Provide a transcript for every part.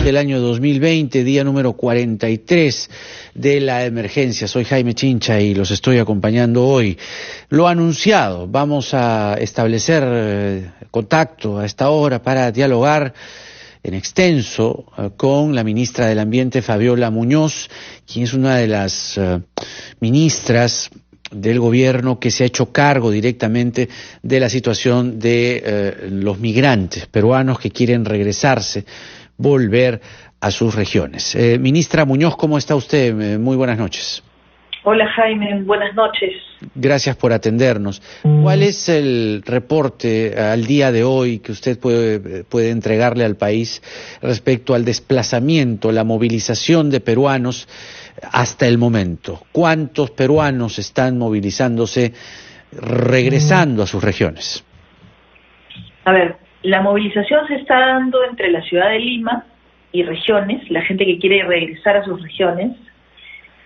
del año 2020, día número 43 de la emergencia. Soy Jaime Chincha y los estoy acompañando hoy. Lo anunciado, vamos a establecer contacto a esta hora para dialogar en extenso con la ministra del Ambiente, Fabiola Muñoz, quien es una de las ministras del gobierno que se ha hecho cargo directamente de la situación de los migrantes peruanos que quieren volver a sus regiones. Ministra Muñoz, ¿cómo está usted? Muy buenas noches. Hola Jaime, buenas noches. Gracias por atendernos. ¿Cuál es el reporte al día de hoy que usted puede entregarle al país respecto al desplazamiento, la movilización de peruanos hasta el momento? ¿Cuántos peruanos están movilizándose, regresando a sus regiones? A ver, la movilización se está dando entre la ciudad de Lima y regiones, la gente que quiere regresar a sus regiones.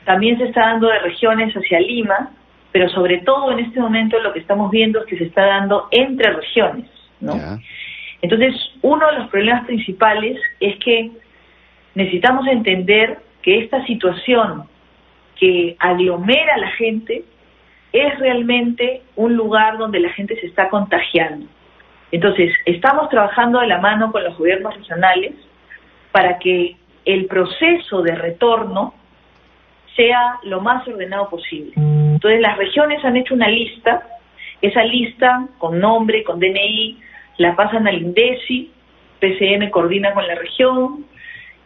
También se está dando de regiones hacia Lima, pero sobre todo en este momento lo que estamos viendo es que se está dando entre regiones, ¿no? Ya. Entonces, uno de los problemas principales es que necesitamos entender que esta situación que aglomera a la gente es realmente un lugar donde la gente se está contagiando. Entonces, estamos trabajando de la mano con los gobiernos regionales para que el proceso de retorno sea lo más ordenado posible. Entonces, las regiones han hecho una lista, esa lista con nombre, con DNI, la pasan al INDECI, PCM coordina con la región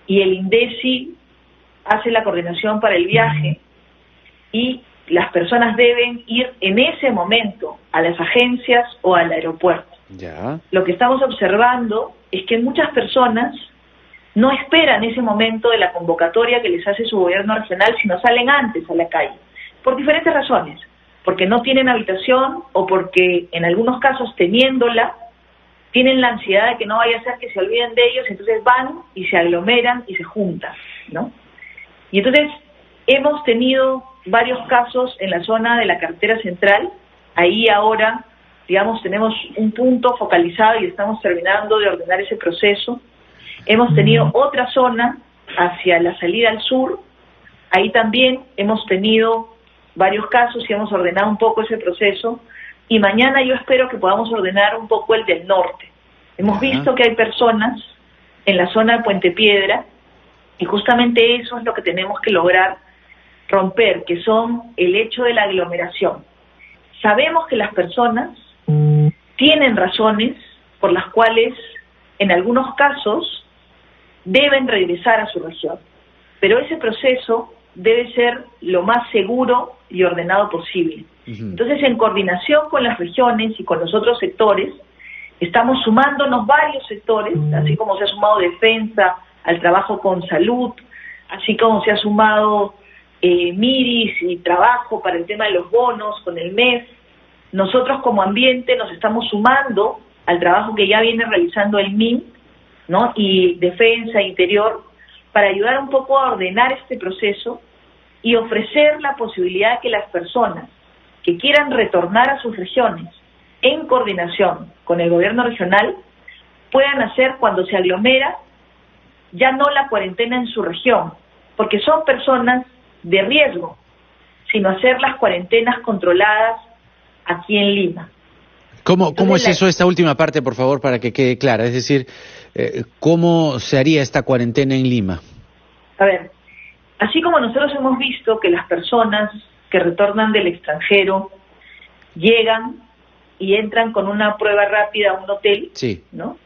y el INDECI hace la coordinación para el viaje y las personas deben ir en ese momento a las agencias o al aeropuerto. Ya. Lo que estamos observando es que muchas personas no esperan ese momento de la convocatoria que les hace su gobierno regional, sino salen antes a la calle, por diferentes razones, porque no tienen habitación o porque en algunos casos teniéndola, tienen la ansiedad de que no vaya a ser que se olviden de ellos, entonces van y se aglomeran y se juntan, ¿no? Y entonces hemos tenido varios casos en la zona de la carretera central, ahí ahora, digamos, tenemos un punto focalizado y estamos terminando de ordenar ese proceso. Hemos tenido otra zona hacia la salida al sur, ahí también hemos tenido varios casos y hemos ordenado un poco ese proceso, y mañana yo espero que podamos ordenar un poco el del norte. Hemos visto que hay personas en la zona de Puente Piedra, y justamente eso es lo que tenemos que lograr romper, que son el hecho de la aglomeración. Sabemos que las personas tienen razones por las cuales en algunos casos deben regresar a su región, pero ese proceso debe ser lo más seguro y ordenado posible. Entonces, en coordinación con las regiones y con los otros sectores, estamos sumándonos varios sectores, así como se ha sumado defensa al trabajo con salud, así como se ha sumado Miris y trabajo para el tema de los bonos con el MES. Nosotros como ambiente nos estamos sumando al trabajo que ya viene realizando el MIN, ¿no? Y defensa, interior, para ayudar un poco a ordenar este proceso y ofrecer la posibilidad de que las personas que quieran retornar a sus regiones en coordinación con el gobierno regional puedan hacer, cuando se aglomera, ya no la cuarentena en su región, porque son personas de riesgo, sino hacer las cuarentenas controladas aquí en Lima. ¿Cómo es eso, esta última parte, por favor, para que quede clara? Es decir, ¿cómo se haría esta cuarentena en Lima? A ver, así como nosotros hemos visto que las personas que retornan del extranjero llegan y entran con una prueba rápida a un hotel, sí, ¿no?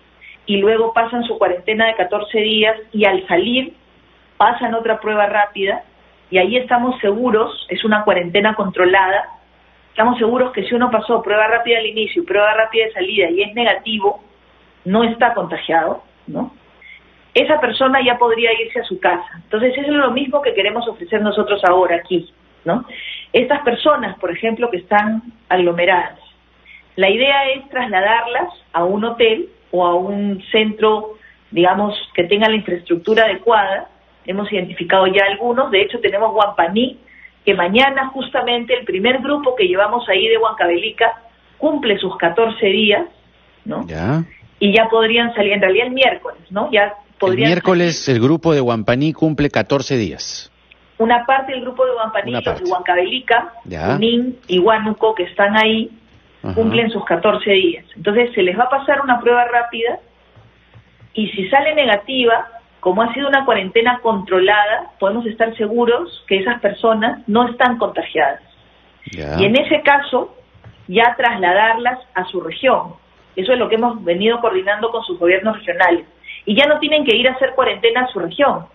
Y luego pasan su cuarentena de 14 días y al salir pasan otra prueba rápida y ahí estamos seguros, es una cuarentena controlada, estamos seguros que si uno pasó prueba rápida al inicio y prueba rápida de salida y es negativo, no está contagiado, ¿no? Esa persona ya podría irse a su casa. Entonces eso es lo mismo que queremos ofrecer nosotros ahora aquí, ¿no? Estas personas, por ejemplo, que están aglomeradas, la idea es trasladarlas a un hotel o a un centro, digamos, que tenga la infraestructura adecuada. Hemos identificado ya algunos, de hecho tenemos Huampaní, que mañana justamente el primer grupo que llevamos ahí de Huancavelica cumple sus 14 días, ¿no? Ya. Y ya podrían salir, en realidad el miércoles, ¿no? Ya El miércoles el grupo de Huampaní cumple 14 días. Una parte del grupo de Huampaní, los de Huancavelica, Junín y Huánuco, que están ahí, cumplen sus 14 días. Entonces se les va a pasar una prueba rápida y si sale negativa, como ha sido una cuarentena controlada, podemos estar seguros que esas personas no están contagiadas. Y en ese caso, ya trasladarlas a su región. Eso es lo que hemos venido coordinando con sus gobiernos regionales. Y ya no tienen que ir a hacer cuarentena a su región.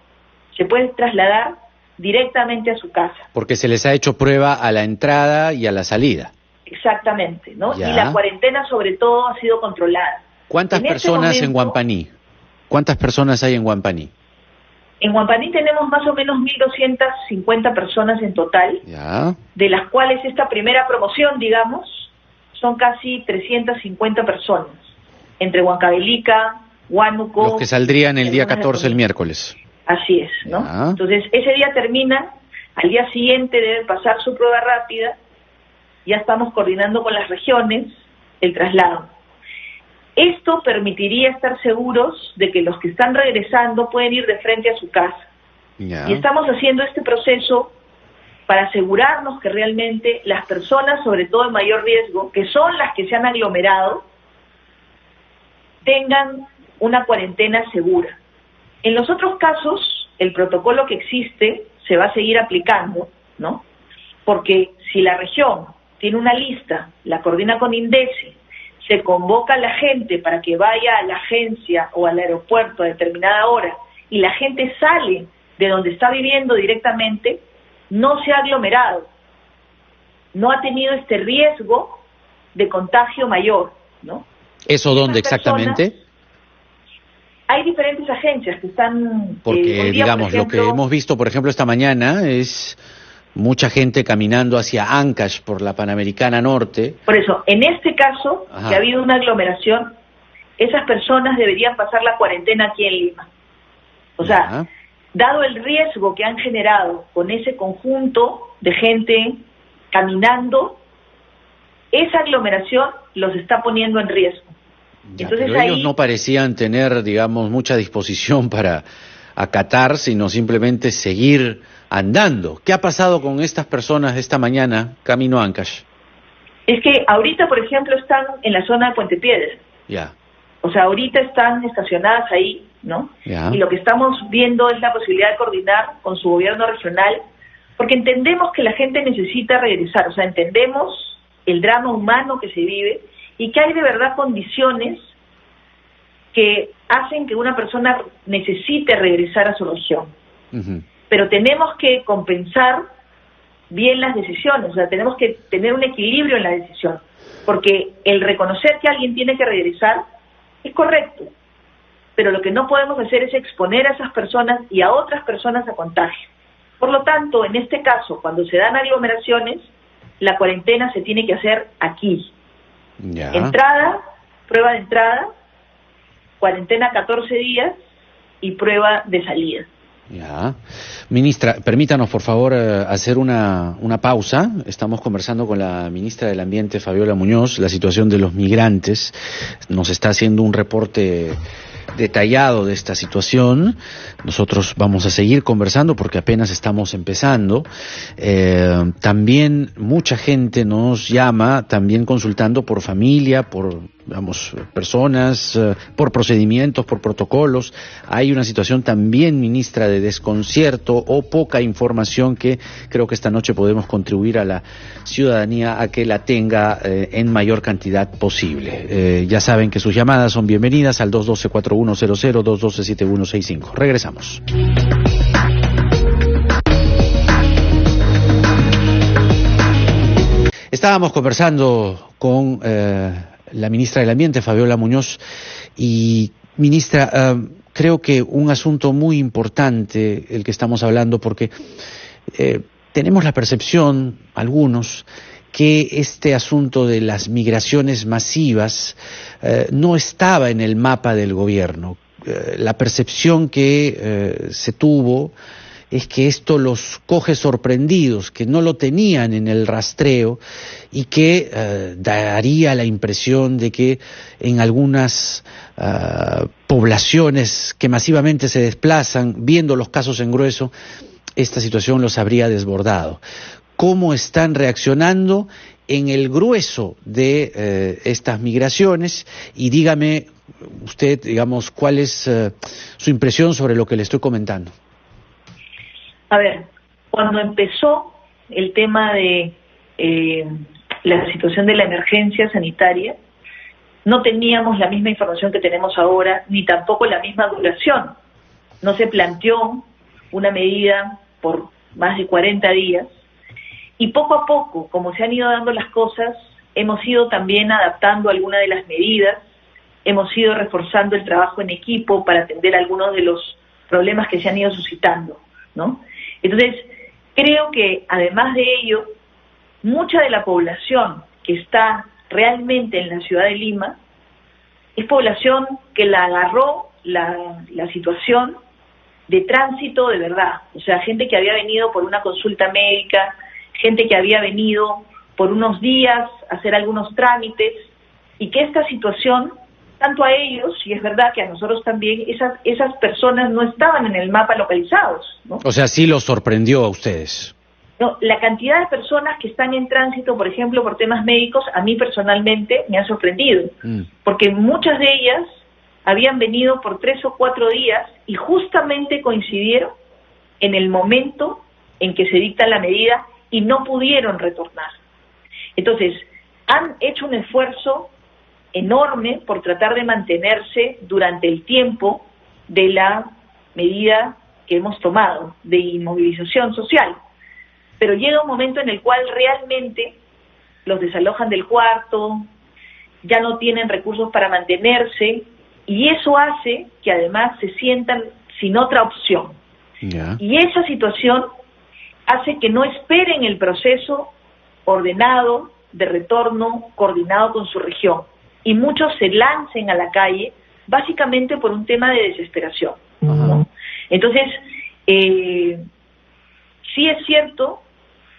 Se pueden trasladar directamente a su casa. Porque se les ha hecho prueba a la entrada y a la salida. Exactamente, ¿no? Y la cuarentena sobre todo ha sido controlada. ¿Cuántas personas en Huampaní? ¿Cuántas personas hay en Huampaní? En Huampaní tenemos más o menos 1.250 personas en total, de las cuales esta primera promoción, digamos, son casi 350 personas, entre Huancavelica, Huánuco... Los que saldrían el día 14, el miércoles. Así es, ¿no? Entonces, ese día termina, al día siguiente deben pasar su prueba rápida, ya estamos coordinando con las regiones el traslado. Esto permitiría estar seguros de que los que están regresando pueden ir de frente a su casa. Y estamos haciendo este proceso para asegurarnos que realmente las personas, sobre todo en mayor riesgo, que son las que se han aglomerado, tengan una cuarentena segura. En los otros casos, el protocolo que existe se va a seguir aplicando, ¿no? Porque si la región tiene una lista, la coordina con INDECI, se convoca a la gente para que vaya a la agencia o al aeropuerto a determinada hora y la gente sale de donde está viviendo directamente, no se ha aglomerado, no ha tenido este riesgo de contagio mayor, ¿no? ¿Eso dónde exactamente? Hay diferentes agencias que están... Porque, día, digamos, por ejemplo, lo que hemos visto, por ejemplo, esta mañana es mucha gente caminando hacia Ancash por la Panamericana Norte. Por eso, en este caso, que ha habido una aglomeración, esas personas deberían pasar la cuarentena aquí en Lima. O sea, dado el riesgo que han generado con ese conjunto de gente caminando, esa aglomeración los está poniendo en riesgo. Entonces, pero ellos no parecían tener, digamos, mucha disposición para acatar, sino simplemente seguir andando. ¿Qué ha pasado con estas personas esta mañana camino a Ancash? Es que ahorita, por ejemplo, están en la zona de Puente Piedra. O sea, ahorita están estacionadas ahí, ¿no? Y lo que estamos viendo es la posibilidad de coordinar con su gobierno regional, porque entendemos que la gente necesita regresar, o sea, entendemos el drama humano que se vive y que hay de verdad condiciones que hacen que una persona necesite regresar a su región. Pero tenemos que compensar bien las decisiones, o sea, tenemos que tener un equilibrio en la decisión, porque el reconocer que alguien tiene que regresar es correcto, pero lo que no podemos hacer es exponer a esas personas y a otras personas a contagio. Por lo tanto, en este caso, cuando se dan aglomeraciones, la cuarentena se tiene que hacer aquí. Entrada, prueba de entrada, cuarentena 14 días y prueba de salida. Ministra, permítanos por favor hacer una pausa. Estamos conversando con la ministra del Ambiente, Fabiola Muñoz. La situación de los migrantes nos está haciendo un reporte detallado de esta situación. Nosotros vamos a seguir conversando porque apenas estamos empezando. También mucha gente nos llama, también consultando por familia, por, digamos, personas, por procedimientos, por protocolos. Hay una situación también, ministra, de desconcierto o poca información que creo que esta noche podemos contribuir a la ciudadanía a que la tenga en mayor cantidad posible. Ya saben que sus llamadas son bienvenidas al 212-4100, 212-7165. Regresamos. Estábamos conversando con la ministra del Ambiente, Fabiola Muñoz, y ministra, creo que un asunto muy importante el que estamos hablando, porque tenemos la percepción, algunos, que este asunto de las migraciones masivas no estaba en el mapa del gobierno. La percepción que se tuvo es que esto los coge sorprendidos, que no lo tenían en el rastreo y que daría la impresión de que en algunas poblaciones poblaciones que masivamente se desplazan, viendo los casos en grueso, esta situación los habría desbordado. ¿Cómo están reaccionando en el grueso de estas migraciones? Y dígame usted, digamos, ¿cuál es su impresión sobre lo que le estoy comentando? A ver, cuando empezó el tema de la situación de la emergencia sanitaria, no teníamos la misma información que tenemos ahora, ni tampoco la misma duración. No se planteó una medida por más de 40 días, y poco a poco, como se han ido dando las cosas, hemos ido también adaptando algunas de las medidas, hemos ido reforzando el trabajo en equipo para atender algunos de los problemas que se han ido suscitando, ¿no? Entonces, creo que además de ello, mucha de la población que está realmente en la ciudad de Lima es población que la agarró la situación de tránsito de verdad, o sea, gente que había venido por una consulta médica, gente que había venido por unos días a hacer algunos trámites, y que esta situación, tanto a ellos, y es verdad que a nosotros también, esas personas no estaban en el mapa localizados, ¿no? O sea, sí los sorprendió a ustedes. No, la cantidad de personas que están en tránsito, por ejemplo, por temas médicos, a mí personalmente me ha sorprendido, porque muchas de ellas habían venido por 3 o 4 días y justamente coincidieron en el momento en que se dicta la medida y no pudieron retornar. Entonces, han hecho un esfuerzo enorme por tratar de mantenerse durante el tiempo de la medida que hemos tomado de inmovilización social. Pero llega un momento en el cual realmente los desalojan del cuarto, ya no tienen recursos para mantenerse, y eso hace que además se sientan sin otra opción. Yeah. Y esa situación hace que no esperen el proceso ordenado de retorno coordinado con su región, y muchos se lancen a la calle básicamente por un tema de desesperación, ¿no? Entonces, sí es cierto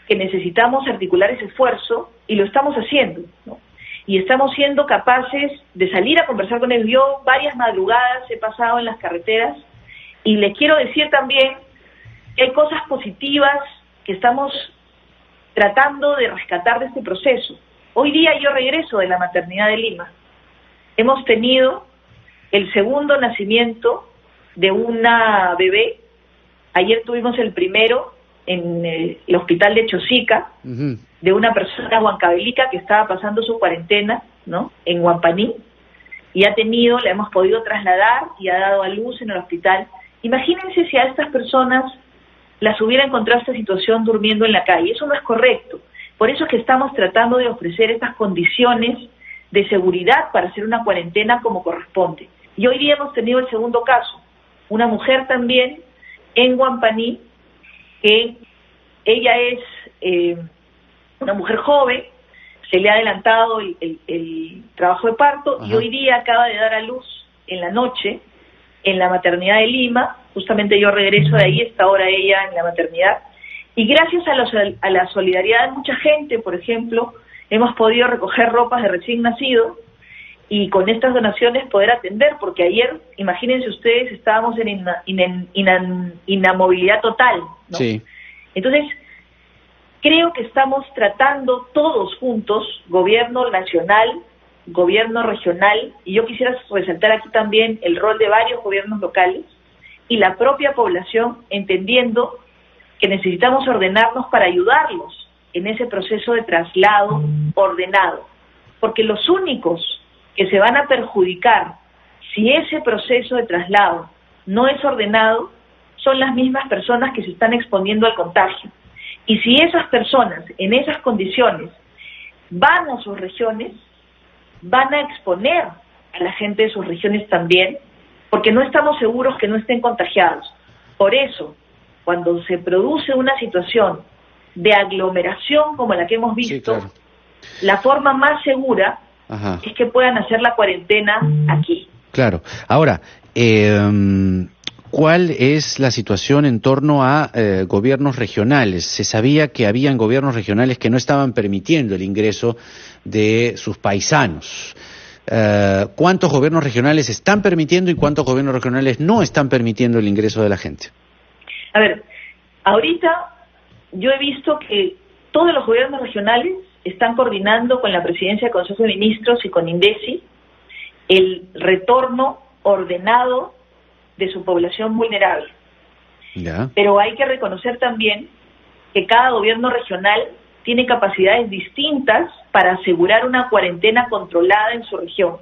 que necesitamos articular ese esfuerzo, y lo estamos haciendo, ¿no? Y estamos siendo capaces de salir a conversar con ellos. Yo varias madrugadas he pasado en las carreteras, y les quiero decir también que hay cosas positivas que estamos tratando de rescatar de este proceso. Hoy día yo regreso de la maternidad de Lima. Hemos tenido el segundo nacimiento de una bebé. Ayer tuvimos el primero en el hospital de Chosica, de una persona huancavelica que estaba pasando su cuarentena, ¿no?, en Huampaní, y la hemos podido trasladar y ha dado a luz en el hospital. Imagínense si a estas personas las hubiera encontrado esta situación durmiendo en la calle. Eso no es correcto. Por eso es que estamos tratando de ofrecer estas condiciones de seguridad para hacer una cuarentena como corresponde. Y hoy día hemos tenido el segundo caso, una mujer también en Huampaní, que ella es una mujer joven, se le ha adelantado el trabajo de parto. Ajá. Y hoy día acaba de dar a luz en la noche en la maternidad de Lima. Justamente yo regreso de ahí, está ahora ella en la maternidad, y gracias a la solidaridad de mucha gente, por ejemplo, hemos podido recoger ropas de recién nacido y con estas donaciones poder atender, porque ayer, imagínense ustedes, estábamos en inamovilidad total, ¿no? Sí. Entonces, creo que estamos tratando todos juntos, gobierno nacional, gobierno regional, y yo quisiera resaltar aquí también el rol de varios gobiernos locales y la propia población, entendiendo que necesitamos ordenarnos para ayudarlos en ese proceso de traslado ordenado, porque los únicos que se van a perjudicar si ese proceso de traslado no es ordenado son las mismas personas que se están exponiendo al contagio. Y si esas personas en esas condiciones van a sus regiones, van a exponer a la gente de sus regiones también, porque no estamos seguros que no estén contagiados. Por eso, cuando se produce una situación de aglomeración como la que hemos visto, sí, claro, la forma más segura, ajá, es que puedan hacer la cuarentena aquí. Claro. Ahora, ¿cuál es la situación en torno a gobiernos regionales? Se sabía que habían gobiernos regionales que no estaban permitiendo el ingreso de sus paisanos. ¿cuántos gobiernos regionales están permitiendo y cuántos gobiernos regionales no están permitiendo el ingreso de la gente? A ver, ahorita yo he visto que todos los gobiernos regionales están coordinando con la Presidencia del Consejo de Ministros y con INDECI el retorno ordenado de su población vulnerable. Ya. Pero hay que reconocer también que cada gobierno regional tiene capacidades distintas para asegurar una cuarentena controlada en su región.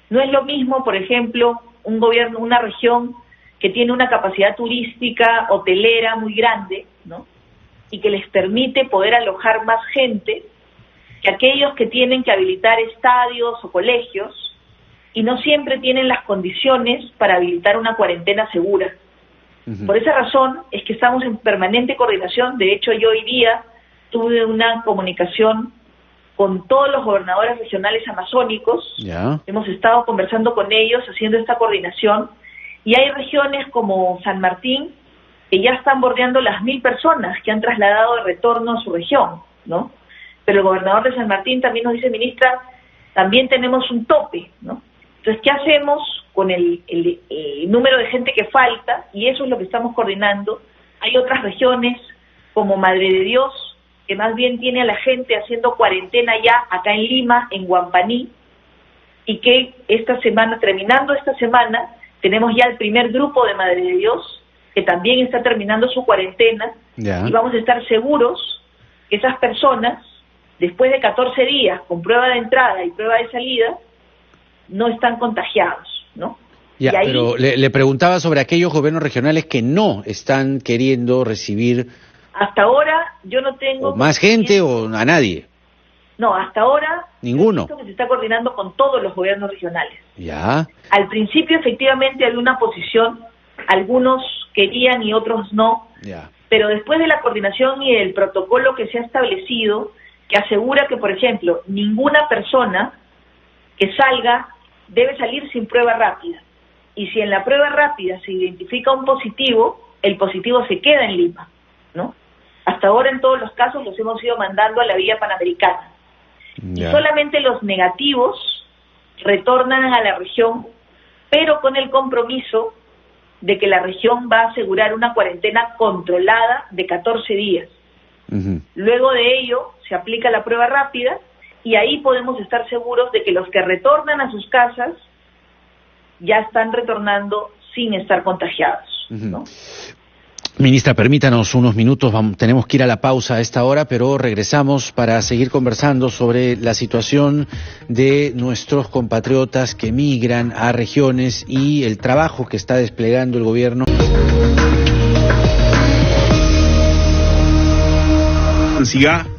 No es lo mismo, por ejemplo, una región que tiene una capacidad turística, hotelera muy grande, ¿no?, y que les permite poder alojar más gente, que aquellos que tienen que habilitar estadios o colegios y no siempre tienen las condiciones para habilitar una cuarentena segura. Por esa razón es que estamos en permanente coordinación. De hecho, yo hoy día tuve una comunicación con todos los gobernadores regionales amazónicos. Ya. Hemos estado conversando con ellos, haciendo esta coordinación, y hay regiones como San Martín que ya están bordeando las 1.000 personas que han trasladado de retorno a su región, ¿no? Pero el gobernador de San Martín también nos dice, ministra, también tenemos un tope, ¿no? Entonces, ¿qué hacemos con el número de gente que falta? Y eso es lo que estamos coordinando. Hay otras regiones como Madre de Dios, que más bien tiene a la gente haciendo cuarentena ya acá en Lima, en Huampaní, y que esta semana, terminando esta semana, tenemos ya el primer grupo de Madre de Dios, que también está terminando su cuarentena, y vamos a estar seguros que esas personas, después de 14 días, con prueba de entrada y prueba de salida, no están contagiados, ¿no? Ya, y ahí, pero le preguntaba sobre aquellos gobiernos regionales que no están queriendo recibir... Hasta ahora yo no tengo... ¿O más gente o a nadie? No, hasta ahora... Ninguno. He visto que se está coordinando con todos los gobiernos regionales. Ya. Al principio, efectivamente, había una posición, algunos querían y otros no, Ya. Pero después de la coordinación y el protocolo que se ha establecido, que asegura que, por ejemplo, ninguna persona que salga debe salir sin prueba rápida. Y si en la prueba rápida se identifica un positivo, el positivo se queda en Lima, ¿no? Hasta ahora en todos los casos los hemos ido mandando a la vía panamericana. Ya. Y solamente los negativos retornan a la región, pero con el compromiso de que la región va a asegurar una cuarentena controlada de 14 días. Luego de ello se aplica la prueba rápida y ahí podemos estar seguros de que los que retornan a sus casas ya están retornando sin estar contagiados, ¿no? Ministra, permítanos unos minutos, tenemos que ir a la pausa a esta hora, pero regresamos para seguir conversando sobre la situación de nuestros compatriotas que migran a regiones y el trabajo que está desplegando el gobierno.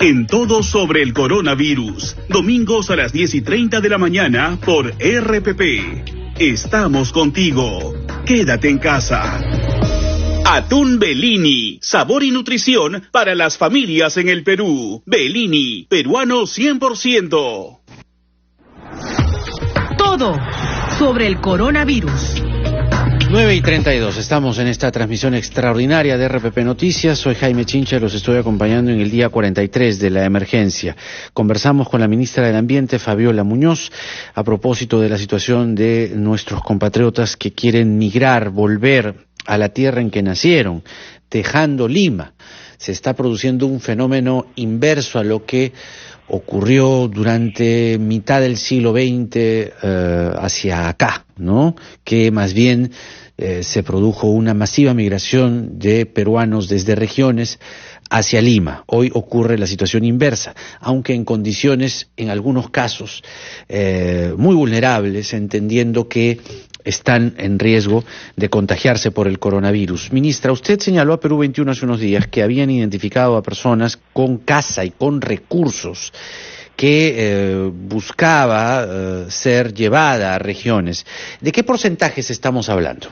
En todo sobre el coronavirus, domingos a las 10:30 de la mañana por RPP. Estamos contigo. Quédate en casa. Atún Bellini, sabor y nutrición para las familias en el Perú. Bellini, peruano 100%. Todo sobre el coronavirus. 9:32, estamos en esta transmisión extraordinaria de RPP Noticias. Soy Jaime Chincha y los estoy acompañando en el día 43 de la emergencia. Conversamos con la ministra del Ambiente, Fabiola Muñoz, a propósito de la situación de nuestros compatriotas que quieren migrar, volver a la tierra en que nacieron, dejando Lima. Se está produciendo un fenómeno inverso a lo que ocurrió durante mitad del siglo XX hacia acá, ¿no? Que más bien se produjo una masiva migración de peruanos desde regiones hacia Lima. Hoy ocurre la situación inversa, aunque en condiciones, en algunos casos, muy vulnerables, entendiendo que están en riesgo de contagiarse por el coronavirus. Ministra, usted señaló a Perú 21 hace unos días que habían identificado a personas con casa y con recursos que buscaba ser llevada a regiones. ¿De qué porcentajes estamos hablando?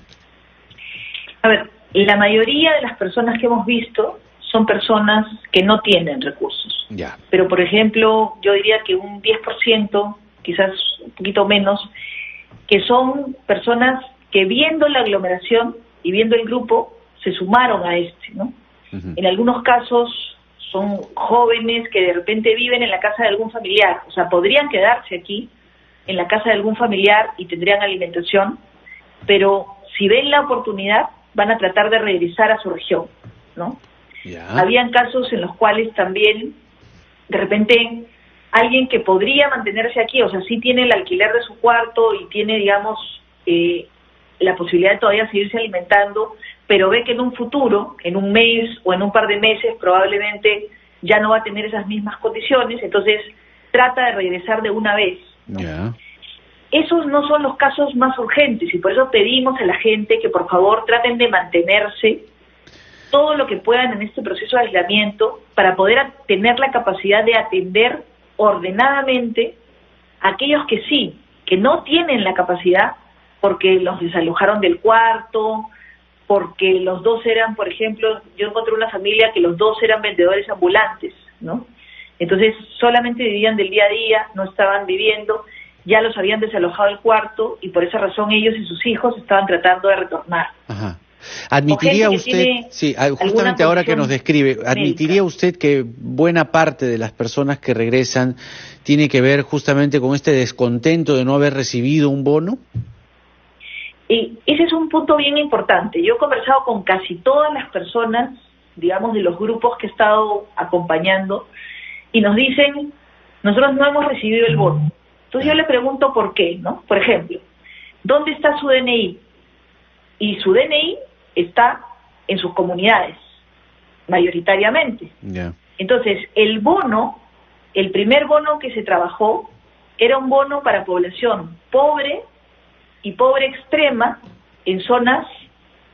A ver, la mayoría de las personas que hemos visto son personas que no tienen recursos. Ya. Pero, por ejemplo, yo diría que un 10%, quizás un poquito menos, que son personas que viendo la aglomeración y viendo el grupo se sumaron a ¿no? En algunos casos son jóvenes que de repente viven en la casa de algún familiar, o sea, podrían quedarse aquí, en la casa de algún familiar y tendrían alimentación, pero si ven la oportunidad van a tratar de regresar a su región, ¿no? Habían casos en los cuales también, de repente, alguien que podría mantenerse aquí, o sea, sí tiene el alquiler de su cuarto y tiene, digamos, la posibilidad de todavía seguirse alimentando, pero ve que en un futuro, en un mes o en un par de meses, probablemente ya no va a tener esas mismas condiciones, entonces trata de regresar de una vez, ¿no? Esos no son los casos más urgentes y por eso pedimos a la gente que por favor traten de mantenerse todo lo que puedan en este proceso de aislamiento para poder tener la capacidad de atender ordenadamente a aquellos que sí, que no tienen la capacidad porque los desalojaron del cuarto, porque los dos eran, por ejemplo, yo encontré una familia que los dos eran vendedores ambulantes, ¿no? Entonces solamente vivían del día a día, no estaban viviendo, ya los habían desalojado del cuarto y por esa razón ellos y sus hijos estaban tratando de retornar. Ajá. ¿Admitiría usted, sí, justamente ahora que nos describe, admitiría usted que buena parte de las personas que regresan tiene que ver justamente con este descontento de no haber recibido un bono? Y ese es un punto bien importante. Yo he conversado con casi todas las personas, digamos, de los grupos que he estado acompañando y nos dicen, nosotros no hemos recibido el bono. Entonces yo le pregunto por qué, ¿no? Por ejemplo, ¿dónde está su DNI? Y su DNI está en sus comunidades, mayoritariamente. Entonces, el bono, el primer bono que se trabajó, era un bono para población pobre y pobre extrema en zonas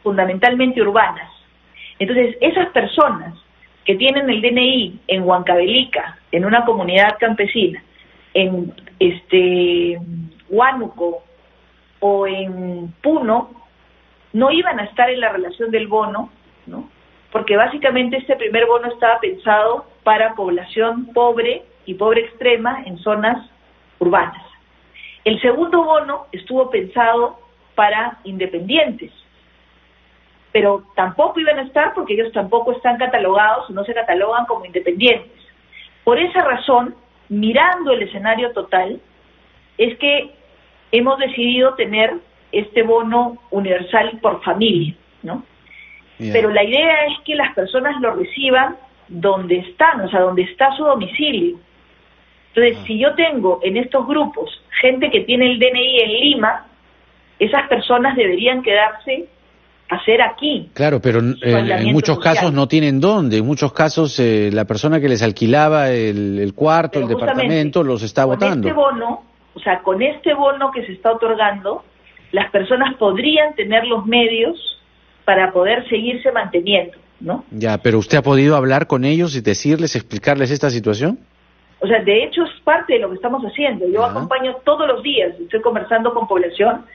fundamentalmente urbanas. Entonces, esas personas que tienen el DNI en Huancavelica, en una comunidad campesina, en Huánuco o en Puno, no iban a estar en la relación del bono, ¿no? Porque básicamente este primer bono estaba pensado para población pobre y pobre extrema en zonas urbanas. El segundo bono estuvo pensado para independientes, pero tampoco iban a estar porque ellos tampoco están catalogados, no se catalogan como independientes. Por esa razón, mirando el escenario total, es que hemos decidido tener este bono universal por familia, ¿no? Pero la idea es que las personas lo reciban donde están, o sea, donde está su domicilio. Entonces, si yo tengo en estos grupos gente que tiene el DNI en Lima, esas personas deberían quedarse a hacer aquí. Claro, pero en muchos casos no tienen dónde. En muchos casos la persona que les alquilaba el cuarto, el departamento, los está votando. Este bono, o sea, con este bono que se está otorgando, las personas podrían tener los medios para poder seguirse manteniendo, ¿no? Ya, pero ¿usted ha podido hablar con ellos y decirles, explicarles esta situación? O sea, de hecho es parte de lo que estamos haciendo. Yo acompaño todos los días, estoy conversando con población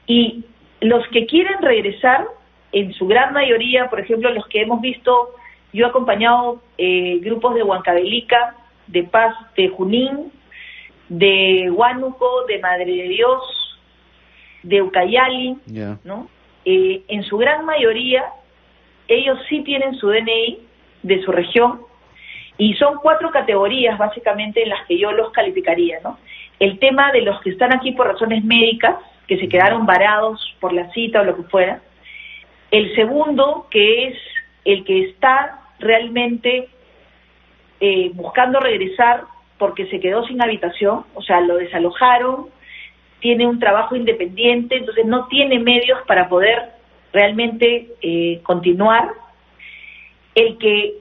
y los que quieren regresar, en su gran mayoría, por ejemplo, los que hemos visto, yo he acompañado grupos de Huancavelica, de Paz, de Junín, de Huánuco, de Madre de Dios, de Ucayali, ¿no? En su gran mayoría, ellos sí tienen su DNI de su región, y son 4 categorías básicamente en las que yo los calificaría, ¿no? El tema de los que están aquí por razones médicas, que se quedaron varados por la cita o lo que fuera. El segundo, que es el que está realmente buscando regresar porque se quedó sin habitación, o sea, lo desalojaron, tiene un trabajo independiente, entonces no tiene medios para poder realmente continuar. El que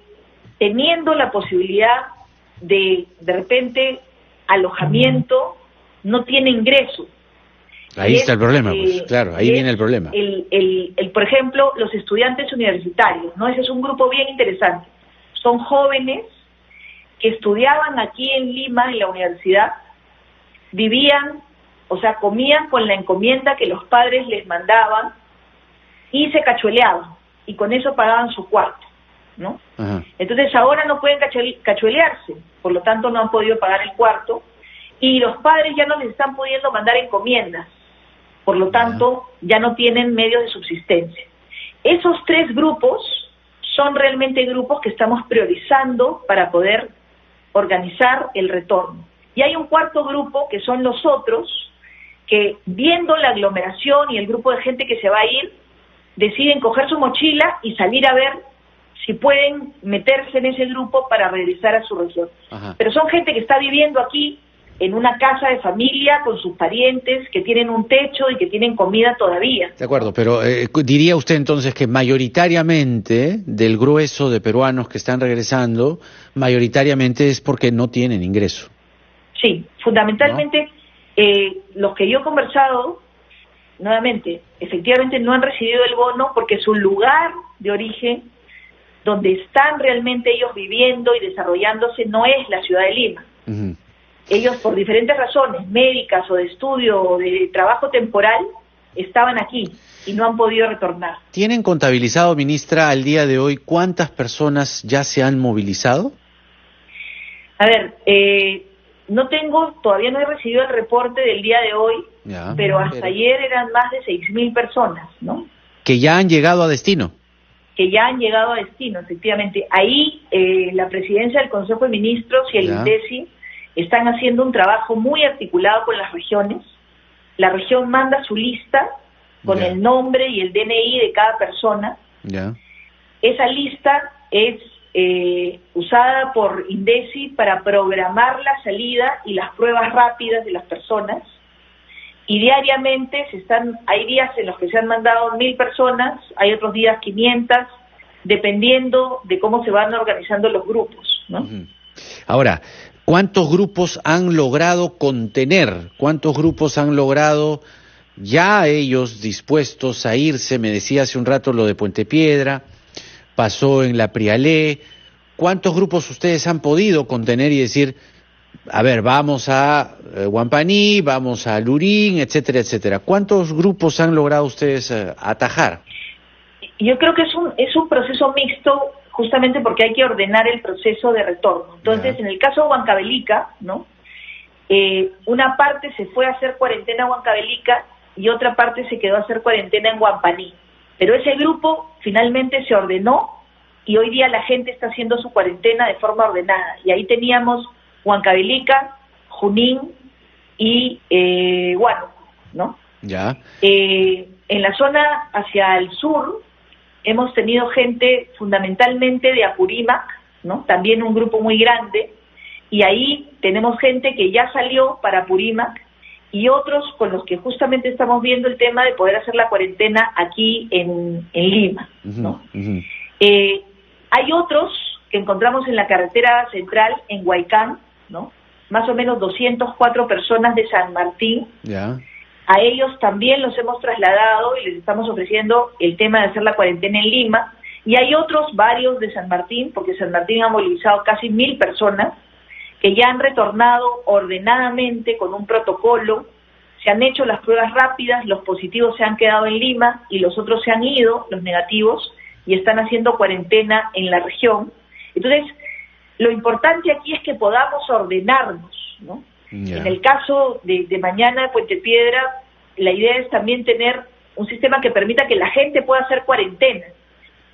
teniendo la posibilidad de repente alojamiento, no tiene ingreso. Ahí está el problema, pues, claro, ahí viene el problema. Por ejemplo, los estudiantes universitarios, ¿no? Ese es un grupo bien interesante. Son jóvenes que estudiaban aquí en Lima, en la universidad, vivían, o sea, comían con la encomienda que los padres les mandaban y se cachueleaban, y con eso pagaban su cuarto, ¿no? Ajá. Entonces ahora no pueden cachuelearse, por lo tanto no han podido pagar el cuarto, y los padres ya no les están pudiendo mandar encomiendas, por lo tanto ya no tienen medios de subsistencia. Esos 3 grupos son realmente grupos que estamos priorizando para poder organizar el retorno. Y hay un cuarto grupo, que son los otros, que viendo la aglomeración y el grupo de gente que se va a ir, deciden coger su mochila y salir a ver si pueden meterse en ese grupo para regresar a su región. Ajá. Pero son gente que está viviendo aquí, en una casa de familia, con sus parientes, que tienen un techo y que tienen comida todavía. De acuerdo, pero diría usted entonces que mayoritariamente del grueso de peruanos que están regresando, mayoritariamente es porque no tienen ingreso. Sí, fundamentalmente los que yo he conversado, nuevamente, efectivamente no han recibido el bono porque su lugar de origen, donde están realmente ellos viviendo y desarrollándose, no es la ciudad de Lima. Uh-huh. Ellos, por diferentes razones, médicas o de estudio o de trabajo temporal, estaban aquí y no han podido retornar. ¿Tienen contabilizado, ministra, al día de hoy cuántas personas ya se han movilizado? A ver, todavía no he recibido el reporte del día de hoy, pero hasta ayer eran más de 6.000 personas, ¿no? Que ya han llegado a destino. Que ya han llegado a destino, efectivamente. Ahí la presidencia del Consejo de Ministros y el INDECI están haciendo un trabajo muy articulado con las regiones. La región manda su lista con el nombre y el DNI de cada persona. Esa lista es usada por INDECI para programar la salida y las pruebas rápidas de las personas. Y diariamente hay días en los que se han mandado 1.000 personas, hay otros días 500, dependiendo de cómo se van organizando los grupos, ¿no? Ahora, ¿cuántos grupos han logrado contener? ¿Cuántos grupos han logrado ya ellos dispuestos a irse? Me decía hace un rato lo de Puente Piedra, pasó en la Prialé. ¿Cuántos grupos ustedes han podido contener y decir, a ver, vamos a Huampaní, vamos a Lurín, etcétera, etcétera? ¿Cuántos grupos han logrado ustedes atajar? Yo creo que es un proceso mixto, justamente porque hay que ordenar el proceso de retorno. Entonces, en el caso de Huancavelica, ¿no? Una parte se fue a hacer cuarentena en Huancavelica y otra parte se quedó a hacer cuarentena en Huampaní. Pero ese grupo finalmente se ordenó y hoy día la gente está haciendo su cuarentena de forma ordenada. Y ahí teníamos Huancavelica, Junín y Huánuco, ¿no? En la zona hacia el sur hemos tenido gente fundamentalmente de Apurímac, ¿no? También un grupo muy grande, y ahí tenemos gente que ya salió para Apurímac y otros con los que justamente estamos viendo el tema de poder hacer la cuarentena aquí en Lima, ¿no? Hay otros que encontramos en la carretera central en Huaycán, ¿no? Más o menos 204 personas de San Martín. A ellos también los hemos trasladado y les estamos ofreciendo el tema de hacer la cuarentena en Lima. Y hay otros, varios de San Martín, porque San Martín ha movilizado casi 1.000 personas que ya han retornado ordenadamente con un protocolo. Se han hecho las pruebas rápidas, los positivos se han quedado en Lima y los otros se han ido, los negativos, y están haciendo cuarentena en la región. Entonces, lo importante aquí es que podamos ordenarnos, ¿no? En el caso de mañana de Puente Piedra, la idea es también tener un sistema que permita que la gente pueda hacer cuarentena.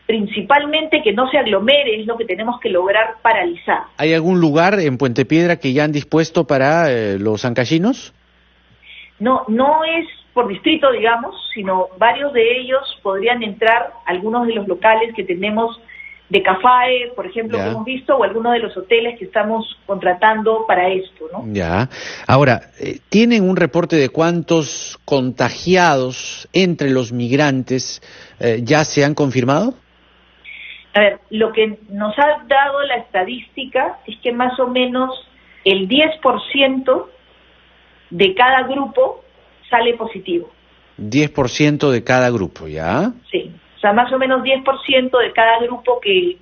Principalmente que no se aglomere, es lo que tenemos que lograr paralizar. ¿Hay algún lugar en Puente Piedra que ya han dispuesto para los ancallinos? No es por distrito, digamos, sino varios de ellos podrían entrar, algunos de los locales que tenemos de Cafae, por ejemplo, que hemos visto, o algunos de los hoteles que estamos contratando para esto, ¿no? Ahora, ¿tienen un reporte de cuántos contagiados entre los migrantes ya se han confirmado? A ver, lo que nos ha dado la estadística es que más o menos el 10% de cada grupo sale positivo. 10% de cada grupo, ¿ya? Sí. O sea, más o menos 10% de cada grupo que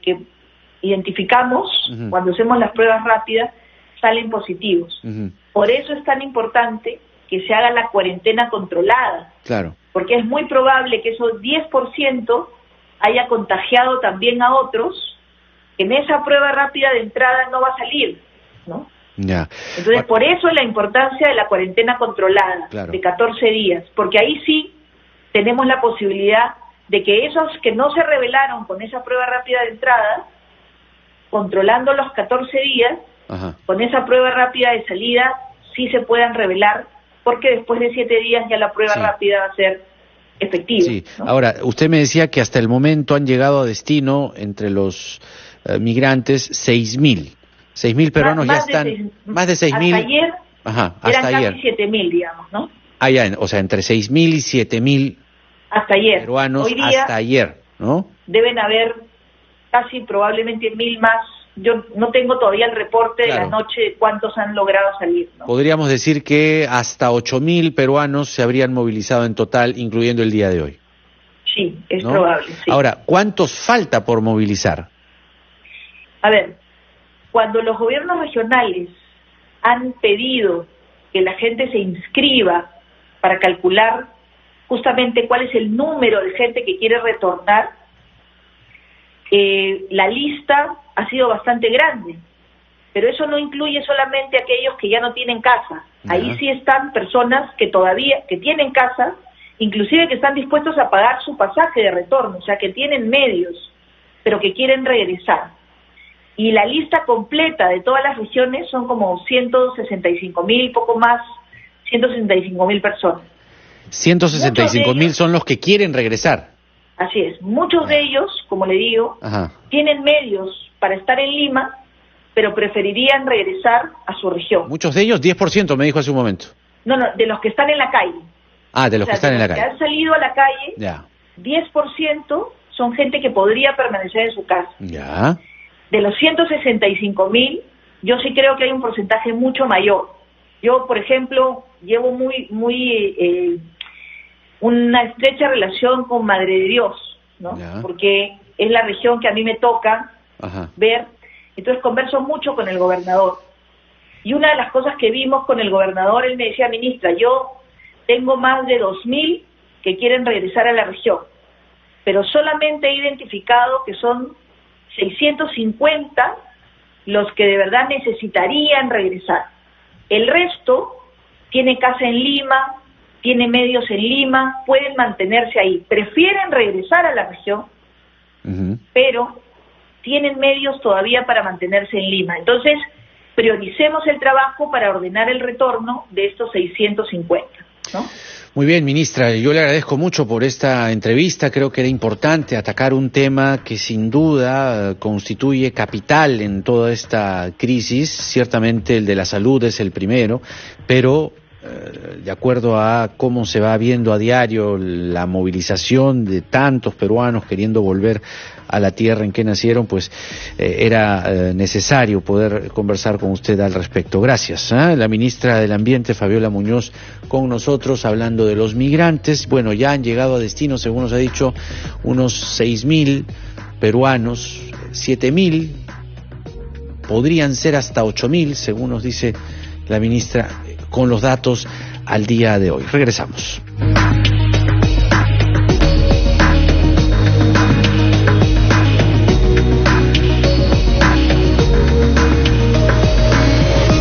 identificamos cuando hacemos las pruebas rápidas salen positivos. Por eso es tan importante que se haga la cuarentena controlada. Claro. Porque es muy probable que esos 10% haya contagiado también a otros, que en esa prueba rápida de entrada no va a salir, ¿no? Entonces, por eso es la importancia de la cuarentena controlada, de 14 días, porque ahí sí tenemos la posibilidad de que esos que no se rebelaron con esa prueba rápida de entrada, controlando los 14 días, con esa prueba rápida de salida sí se puedan revelar, porque después de 7 días ya la prueba rápida va a ser efectiva. Sí. ¿no? Ahora, usted me decía que hasta el momento han llegado a destino entre los migrantes 6.000 peruanos ya están, más de 6.000. Hasta ayer, hasta eran ayer. casi 7.000, digamos, ¿no? Ya, o sea, entre 6.000 y 7.000 hasta ayer. peruanos Hoy día hasta ayer, ¿no? deben haber casi probablemente 1.000 más. Yo no tengo todavía el reporte de la noche de cuántos han logrado salir, ¿no? Podríamos decir que hasta 8.000 peruanos se habrían movilizado en total, incluyendo el día de hoy. Sí, es probable, sí. Ahora, ¿cuántos falta por movilizar? A ver, cuando los gobiernos regionales han pedido que la gente se inscriba para calcular justamente cuál es el número de gente que quiere retornar, la lista ha sido bastante grande, pero eso no incluye solamente a aquellos que ya no tienen casa. Ahí sí están personas que todavía, que tienen casa, inclusive que están dispuestos a pagar su pasaje de retorno, o sea, que tienen medios, pero que quieren regresar. Y la lista completa de todas las regiones son como 165.000, poco más, 165.000 personas. 165.000 son los que quieren regresar. Así es. Muchos de ellos, como le digo, tienen medios para estar en Lima, pero preferirían regresar a su región. Muchos de ellos, 10% me dijo hace un momento. No, de los que están en la calle. De los que están en la calle. De los que han salido a la calle, 10% son gente que podría permanecer en su casa. De los 165.000, yo sí creo que hay un porcentaje mucho mayor. Yo, por ejemplo, llevo una estrecha relación con Madre de Dios, ¿no? Porque es la región que a mí me toca ver. Entonces converso mucho con el gobernador. Y una de las cosas que vimos con el gobernador, él me decía: ministra, yo tengo más de 2.000 que quieren regresar a la región, pero solamente he identificado que son 650 los que de verdad necesitarían regresar. El resto tiene casa en Lima, tiene medios en Lima, pueden mantenerse ahí. Prefieren regresar a la región, pero tienen medios todavía para mantenerse en Lima. Entonces, prioricemos el trabajo para ordenar el retorno de estos 650, ¿no? Muy bien, ministra, yo le agradezco mucho por esta entrevista. Creo que era importante atacar un tema que sin duda constituye capital en toda esta crisis. Ciertamente el de la salud es el primero, pero de acuerdo a cómo se va viendo a diario la movilización de tantos peruanos queriendo volver a la tierra en que nacieron, pues era necesario poder conversar con usted al respecto. Gracias. La ministra del Ambiente, Fabiola Muñoz, con nosotros hablando de los migrantes. Bueno, ya han llegado a destino, según nos ha dicho, unos 6.000 peruanos, 7.000, podrían ser hasta 8.000, según nos dice la ministra, con los datos al día de hoy. Regresamos.